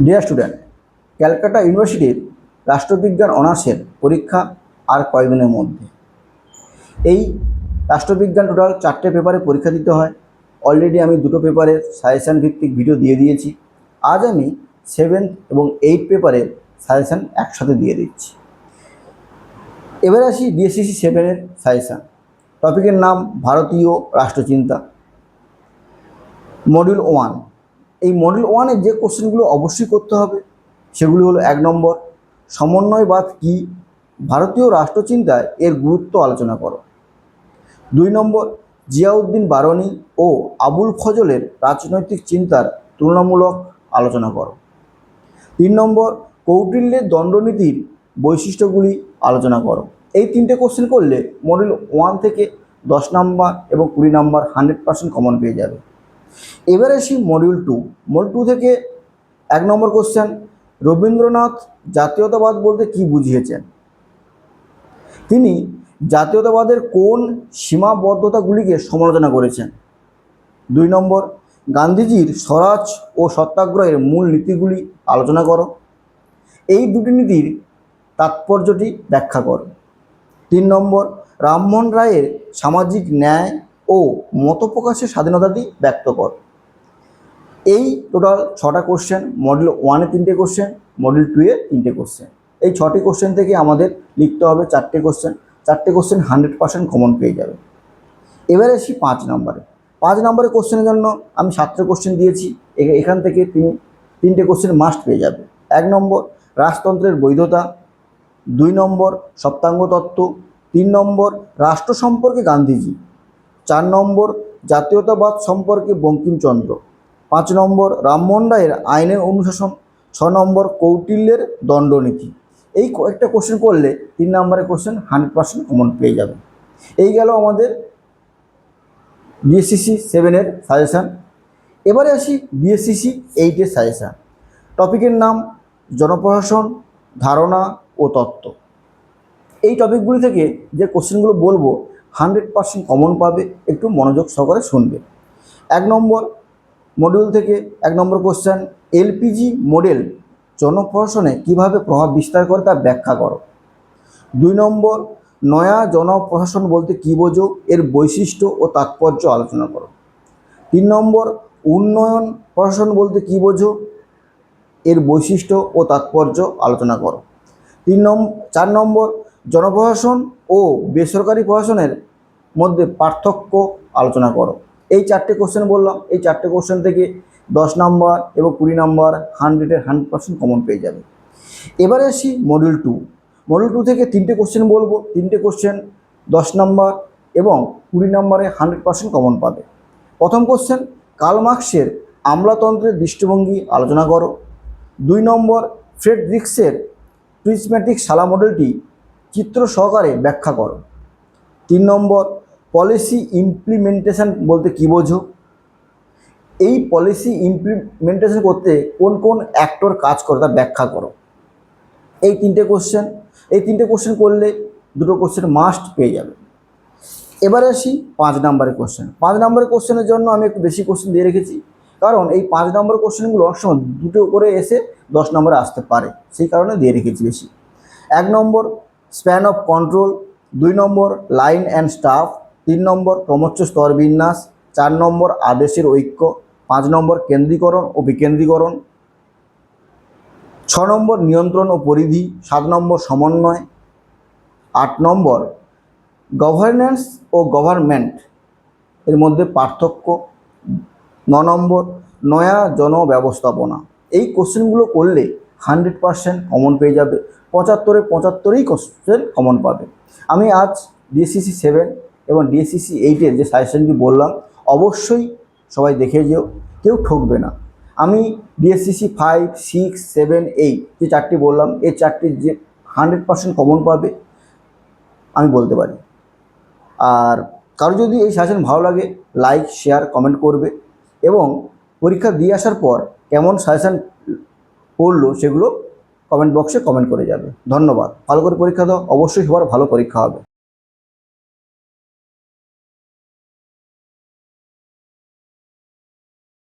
Dear student, Calcutta ইউনিভার্সিটির রাষ্ট্রবিজ্ঞান অনার্সের পরীক্ষা আর কয়েকদিনের মধ্যে। এই রাষ্ট্রবিজ্ঞান টোটাল 4টে পেপারে পরীক্ষা দিতে হয়। অলরেডি আমি 2টো পেপারের সাজেশান ভিত্তিক ভিডিও দিয়ে দিয়েছি। আজ আমি 7th এবং 8th পেপারের সাজেশান একসাথে দিয়ে দিচ্ছি। এবার আসি ডিএসসিসি 7-এর সাজেশান। টপিকের নাম ভারতীয় রাষ্ট্রচিন্তা, মডিউল 1। এই মডিউল 1-এর যে কোশ্চেনগুলো অবশ্যই করতে হবে সেগুলি হলো: 1 নম্বর, সমন্বয়বাদ কী, ভারতীয় রাষ্ট্রচিন্তায় এর গুরুত্ব আলোচনা করো। 2 নম্বর, জিয়াউদ্দিন বারনী ও আবুল ফজলের রাজনৈতিক চিন্তার তুলনামূলক আলোচনা করো। 3 নম্বর, কৌটিল্যের দণ্ডনীতির বৈশিষ্ট্যগুলি আলোচনা করো। এই 3টে কোশ্চেন করলে মডিউল 1 থেকে 10 নম্বর এবং 20 নম্বর 100% কমন পেয়ে যাবে। এবার আসি মডিউল 2। মডিউল 2 থেকে 1 নম্বর কোশ্চেন, রবীন্দ্রনাথ জাতীয়তাবাদ বলতে কি বুঝিয়েছেন? তিনি জাতীয়তাবাদের কোন সীমাবদ্ধতাগুলিকে সমালোচনা করেছেন? 2 নম্বর, গান্ধীজির স্বরাজ ও সত্যাগ্রহের মূল নীতিগুলি আলোচনা করো। এই দুটি নীতির তাৎপর্যটি ব্যাখ্যা করো। 3 নম্বর, রামমোহন রায়ের সামাজিক ন্যায় ও মত প্রকাশের স্বাধীনতাটি ব্যক্ত কর। এই টোটাল 6টা কোশ্চেন। মডিউল 1-এ 3টে কোশ্চেন, মডিউল 2-এ 3টে কোশ্চেন। এই 6টি কোশ্চেন থেকে আমাদের লিখতে হবে 4টে কোশ্চেন। 4টে কোশ্চেন 100% কমন পেয়ে যাবে। এবারে আসি 5 নম্বরে। 5 নম্বরের কোশ্চেনের জন্য আমি 7টে কোশ্চেন দিয়েছি। এখান থেকে 3টে কোশ্চেন মাস্ট পেয়ে যাবে। 1 নম্বর, রাজতন্ত্রের বৈধতা। 2 নম্বর, সপ্তাঙ্গ তত্ত্ব। 3 নম্বর, রাষ্ট্র সম্পর্কে গান্ধীজি। 4 নম্বর, জাতীয়তাবাদ সম্পর্কে বঙ্কিমচন্দ্র। 5 নম্বর, রামমোহন রায়ের আইনের অনুশাসন। 6 নম্বর, কৌটিল্যের দণ্ডনীতি। এই কয়েকটা কোশ্চেন করলে 3 নম্বরের কোশ্চেন 100% কমন পেয়ে যাবে। এই গেল আমাদের ডিএসসিসি 7-এর সাজেশান। এবারে আসি ডিএসসিসি 8-এর সাজেশান। টপিকের নাম জনপ্রশাসন, ধারণা ও তত্ত্ব। এই টপিকগুলি থেকে যে কোশ্চেনগুলো বলবো 100% কমন পাবে, একটু মনোযোগ সহকারে শুনবে। 1 নম্বর মডিউল থেকে 1 নম্বর কোশ্চেন, এলপিজি মডেল জনপ্রশাসনে কীভাবে প্রভাব বিস্তার করে তা ব্যাখ্যা করো। 2 নম্বর, নয়া জনপ্রশাসন বলতে কী বোঝো, এর বৈশিষ্ট্য ও তাৎপর্য আলোচনা করো। 3 নম্বর, উন্নয়ন প্রশাসন বলতে কী বোঝো, এর বৈশিষ্ট্য ও তাৎপর্য আলোচনা করো। 4 নম্বর, জনপ্রশাসন ও বেসরকারি প্রশাসনের মধ্যে পার্থক্য আলোচনা করো। এই 4টে কোশ্চেন বললাম। এই 4টে কোশ্চেন থেকে 10 নম্বর এবং 20 নম্বর 100% কমন পেয়ে যাবে। এবারে আসি মডিউল 2। মডিউল 2 থেকে 3টে কোশ্চেন বলবো। 3টে কোশ্চেন 10 নম্বর এবং 20 নম্বরে 100% কমন পাবে। প্রথম কোশ্চেন, কার্ল মার্ক্সের আমলাতন্ত্রের দৃষ্টিভঙ্গি আলোচনা করো। 2 নম্বর, ফ্রেডরিক্সের প্রিজম্যাটিক শালা মডেলটি চিত্র সহকারে ব্যাখ্যা করো। 3 নম্বর, পলিসি ইমপ্লিমেন্টেশন বলতে কী বোঝো, এই পলিসি ইমপ্লিমেন্টেশন করতে কোন কোন অ্যাক্টর কাজ করে তা ব্যাখ্যা করো। এই 3টে কোশ্চেন। এই 3টে কোশ্চেন করলে 2টো কোশ্চেন মাস্ট পেয়ে যাবে। এবারে আসি 5 নম্বরের কোশ্চেন। 5 নম্বরের কোশ্চেনের জন্য আমি একটু বেশি কোশ্চেন দিয়ে রেখেছি, কারণ এই 5 নম্বর কোশ্চেনগুলো অসময় 2টো করে এসে 10 নম্বরে আসতে পারে, সেই কারণে দিয়ে রেখেছি বেশি। 1 নম্বর, স্প্যান অফ কন্ট্রোল। 2 নম্বর, লাইন অ্যান্ড স্টাফ। 3 নম্বর, ক্রমোচ্চ স্তর বিন্যাস। 4 নম্বর, আদেশের ঐক্য। 5 নম্বর, কেন্দ্রীকরণ ও বিকেন্দ্রীকরণ। 6 নম্বর, নিয়ন্ত্রণ ও পরিধি। 7 নম্বর, সমন্বয়। 8 নম্বর, গভর্নেন্স ও গভর্নমেন্ট এর মধ্যে পার্থক্য। 9 নম্বর, নয়া জনব্যবস্থাপনা। এই কোশ্চেনগুলো করলে 100% কমন পেয়ে যাবে। 75-এ 75ই কোশ্চেন কমন পাবে। আমি আজ ডিএসসিসি 7 এবং ডিএসসিসি 8-এর যে সাজেশনটি বললাম, অবশ্যই সবাই দেখে যেও, কেউ ঠকবে না। আমি ডিএসসিসি 5, 6, 7, 8 যে 4টি বললাম, এই 4টি যে 100% কমন পাবে আমি বলতে পারি। আর কারো যদি এই সাজেশন ভালো লাগে, লাইক, শেয়ার, কমেন্ট করবে এবং পরীক্ষা দিয়ে আসার পর কেমন সাজেশন পড়লো সেগুলো কমেন্ট বক্সে কমেন্ট করে যাবে। ধন্যবাদ। ভালো করে পরীক্ষা দাও, অবশ্যই সবার ভালো পরীক্ষা হবে।